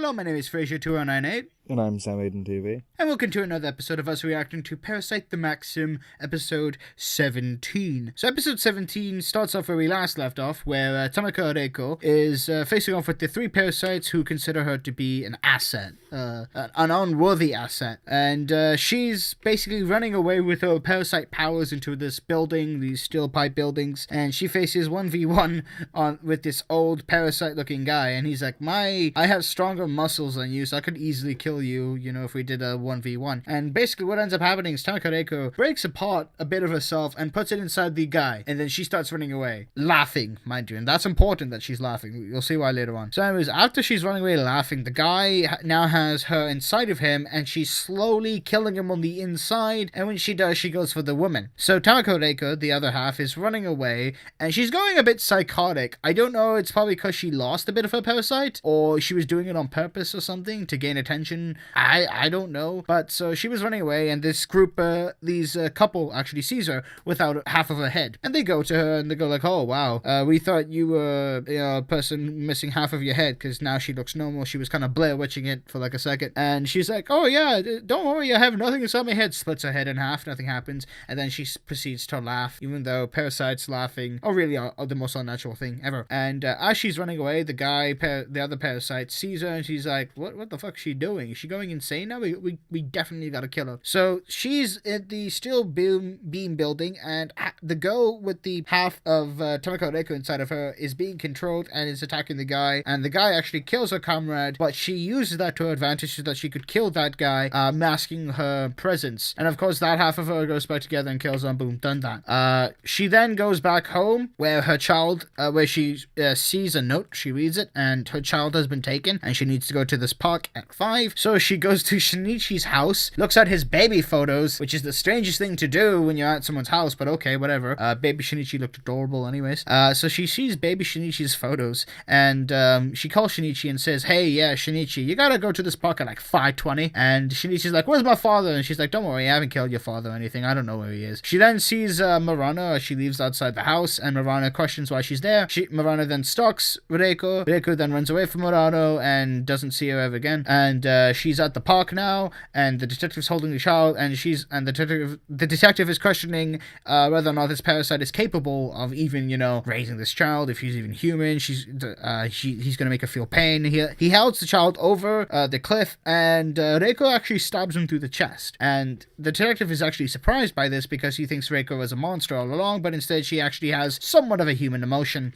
Hello, my name is Fraser2098. And I'm Sam Aiden TV. And welcome to another episode of us reacting to Parasyte the Maxim, episode 17. So episode 17 starts off where we last left off, where Tamako Reiko is facing off with the three parasites who consider her to be an asset, an unworthy asset. And she's basically running away with her parasite powers into this building, these steel pipe buildings, and she faces 1v1 with this old parasite-looking guy, and he's like, I have stronger muscles than you, so I could easily kill you, if we did a 1v1. And basically what ends up happening is Tamako Reiko breaks apart a bit of herself and puts it inside the guy, and then she starts running away. Laughing, mind you, and that's important that she's laughing. You'll see why later on. So anyways, after she's running away laughing, the guy now has her inside of him, and she's slowly killing him on the inside, and when she does, she goes for the woman. So Tamako Reiko, the other half, is running away, and she's going a bit psychotic. I don't know, it's probably because she lost a bit of her parasite, or she was doing it on purpose or something to gain attention. I don't know. But so she was running away, and this group, these couple actually sees her without half of her head. And they go to her and they go like, oh wow, we thought you were a person missing half of your head, because now she looks normal. She was kind of Blair Witching it for like a second. And she's like, oh yeah, don't worry, I have nothing inside my head. Splits her head in half, nothing happens. And then she proceeds to laugh, even though parasites laughing are really the most unnatural thing ever. And as she's running away, the other parasite sees her, and she's like, what the fuck is she doing? Is she going insane now? We definitely gotta kill her. So she's at the steel beam building, and the girl with the half of Tamako Reiko inside of her is being controlled and is attacking the guy, and the guy actually kills her comrade, but she uses that to her advantage so that she could kill that guy, masking her presence. And of course that half of her goes back together and kills her, and boom, done that. She then goes back home where her child, where she sees a note, she reads it, and her child has been taken, and she needs to go to this park at 5. So she goes to Shinichi's house, looks at his baby photos, which is the strangest thing to do when you're at someone's house, but okay, whatever. Baby Shinichi looked adorable anyways. So she sees baby Shinichi's photos, and she calls Shinichi and says, hey, yeah, Shinichi, you gotta go to this park at like 5:20. And Shinichi's like, where's my father? And she's like, don't worry, I haven't killed your father or anything, I don't know where he is. She then sees Murano as she leaves outside the house, and Murano questions why she's there. Murano then stalks Reiko. Reiko then runs away from Murano and doesn't see her ever again. And she's at the park now, and the detective's holding the child, and the detective is questioning whether or not this parasite is capable of even, raising this child, if he's even human. He's gonna make her feel pain. He holds the child over the cliff, and Reiko actually stabs him through the chest. And the detective is actually surprised by this because he thinks Reiko is a monster all along, but instead she actually has somewhat of a human emotion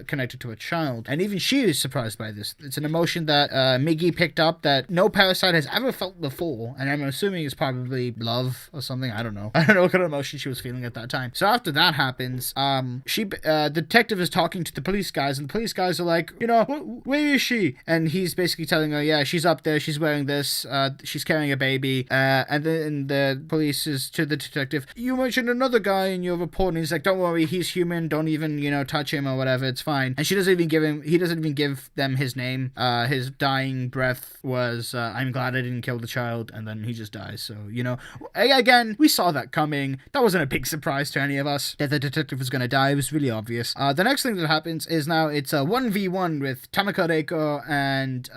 connected to a child. And even she is surprised by this. It's an emotion that Miggy picked up that no parasite has ever felt before, and I'm assuming it's probably love or something. I don't know what kind of emotion she was feeling at that time. So after that happens, the detective is talking to the police guys, and the police guys are like, where is she? And he's basically telling her, yeah, she's up there, she's wearing this, she's carrying a baby, and then the police is to the detective, you mentioned another guy in your report, and he's like, don't worry, he's human, don't even, touch him or whatever, it's fine. And he doesn't even give them his name. His dying breath was, I'm glad I didn't kill the child, and then he just dies. So, again, we saw that coming. That wasn't a big surprise to any of us that the detective was going to die. It was really obvious. The next thing that happens is now it's a 1v1 with Tamako Reiko and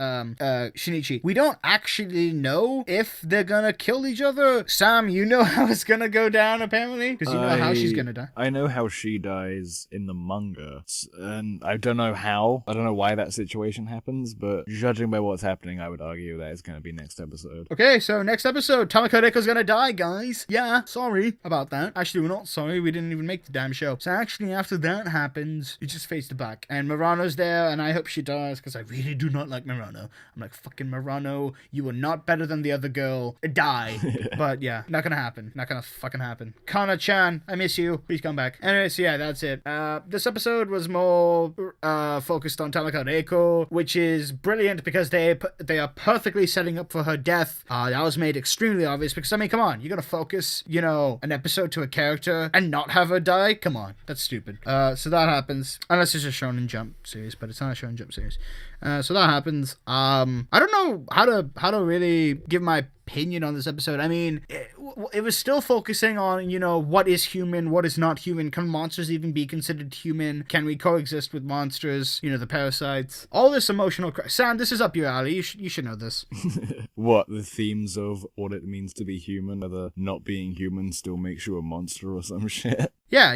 Shinichi. We don't actually know if they're going to kill each other. Sam, you know how it's going to go down, apparently? Because you know how she's going to die. I know how she dies in the manga, and I don't know how. I don't know why that situation happens, but judging by what's happening, I would argue that it's going to be next episode. Okay, so next episode, Tamako Reiko's gonna die, guys. Yeah, sorry about that. Actually, we're not sorry. We didn't even make the damn show. So actually, after that happens, it just fades to black. And Murano's there, and I hope she dies, because I really do not like Murano. I'm like, fucking Murano, you are not better than the other girl. Die. But yeah, not gonna happen. Not gonna fucking happen. Kana-chan, I miss you. Please come back. Anyway, so yeah, that's it. This episode was more focused on Tamako Reiko, which is brilliant because they are perfectly setting up for her death. That was made extremely obvious because, I mean, come on, you're gonna focus, an episode to a character and not have her die? Come on, that's stupid. So that happens, unless it's a Shonen Jump series, but it's not a Shonen Jump series. So that happens. I don't know how to really give my opinion on this episode. I mean, it was still focusing on, what is human, what is not human. Can monsters even be considered human? Can we coexist with monsters? The parasites. All this emotional Sam, this is up your alley. You should know this. What, the themes of what it means to be human, whether not being human still makes you a monster or some shit? Yeah,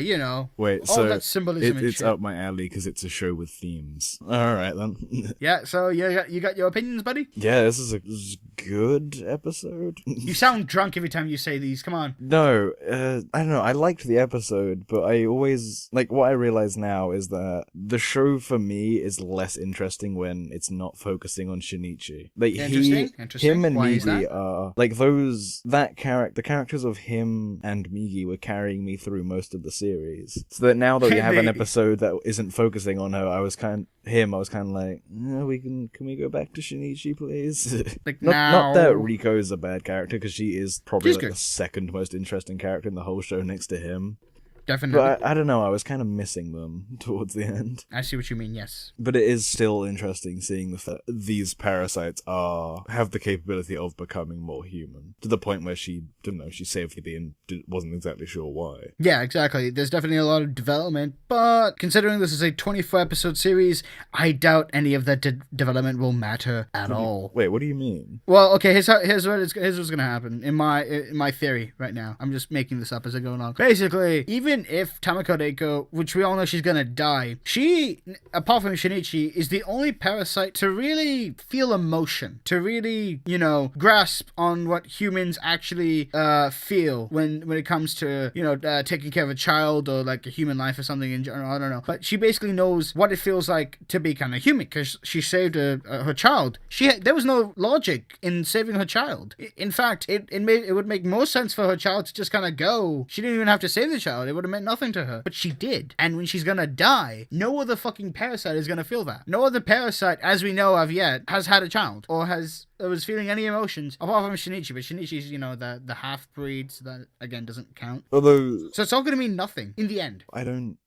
Wait, all so that symbolism and it's shit. up my alley because it's a show with themes. Alright then. Yeah, so you got your opinions, buddy? Yeah, this is a good episode. You sound drunk every time you say these, come on. No, I don't know, I liked the episode, but I always, what I realize now is that the show for me is less interesting when it's not focusing on Shinichi. Interesting. Him and Why is Migi that? are, the characters of him and Migi were carrying me through most of the series. So that now that we have an episode that isn't focusing on her, I was kind of like, can we go back to Shinichi, please? Not that Riko is a bad character, because she is probably the second most interesting character in the whole show next to him. Definitely. But I don't know, I was kind of missing them towards the end. I see what you mean, yes. But it is still interesting seeing these parasites have the capability of becoming more human. To the point where she saved the and wasn't exactly sure why. Yeah, exactly. There's definitely a lot of development, but considering this is a 24-episode series, I doubt any of that development will matter at all. Wait, what do you mean? Well, okay, here's what's going to happen in my theory right now. I'm just making this up as I go along. Basically, even if Tamako Reiko, which we all know she's gonna die, she, apart from Shinichi, is the only parasite to really feel emotion, to really, grasp on what humans actually feel when it comes to, taking care of a child or like a human life or something in general. I don't know. But she basically knows what it feels like to be kind of human because she saved her child. There was no logic in saving her child. In fact, it would make more sense for her child to just kind of go. She didn't even have to save the child. It would have meant nothing to her, but she did. And when she's gonna die, no other fucking parasite is gonna feel that. No other parasite, as we know of yet, has had a child or was feeling any emotions apart from Shinichi. But Shinichi's, the half breed, so that again doesn't count. Although, so it's all gonna mean nothing in the end. I don't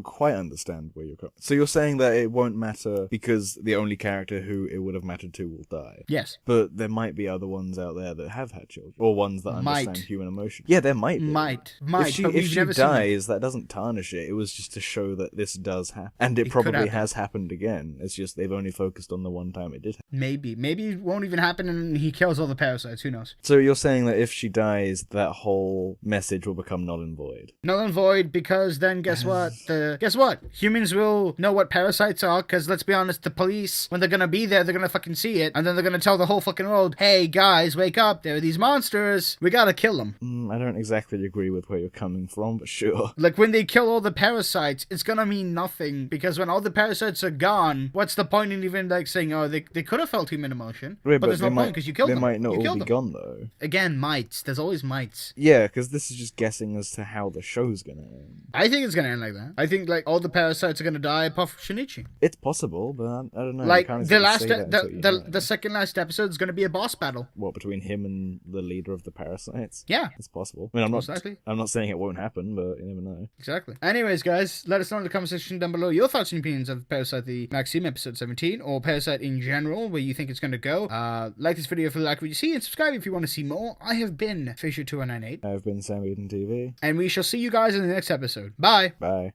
quite understand where you're coming. So you're saying that it won't matter because the only character who it would have mattered to will die. Yes. But there might be other ones out there that have had children. Or ones that understand human emotion. Yeah, there might be. Might. If she dies, that doesn't tarnish it. It was just to show that this does happen. And it probably has happened again. It's just they've only focused on the one time it did happen. Maybe. Maybe it won't even happen and he kills all the parasites. Who knows? So you're saying that if she dies, that whole message will become null and void? Null and void, because then guess what? Guess what? Humans will know what parasites are, because let's be honest, the police, when they're gonna be there, they're gonna fucking see it, and then they're gonna tell the whole fucking world, hey guys, wake up, there are these monsters, we gotta kill them. I don't exactly agree with where you're coming from, but sure. Like, when they kill all the parasites, it's gonna mean nothing, because when all the parasites are gone, what's the point in even, saying, they could have felt human emotion, but there's no point, because you killed them. They might not all be gone, though. Again, mites. There's always mites. Yeah, because this is just guessing as to how the show's gonna end. I think it's gonna end like that. I think, all the parasites are gonna die apart from Shinichi. It's possible, but I don't know. The second last episode is gonna be a boss battle. What, between him and the leader of the parasites? Yeah. It's possible. I mean, I'm not saying it won't happen, but you never know. Exactly. Anyways, guys, let us know in the comment section down below your thoughts and opinions of Parasyte the Maxim episode 17, or Parasyte in general, where you think it's gonna go. Like this video if you like what you see, and subscribe if you want to see more. I have been Fisher2198. I've been Sam Eden TV. And we shall see you guys in the next episode. Bye. Bye.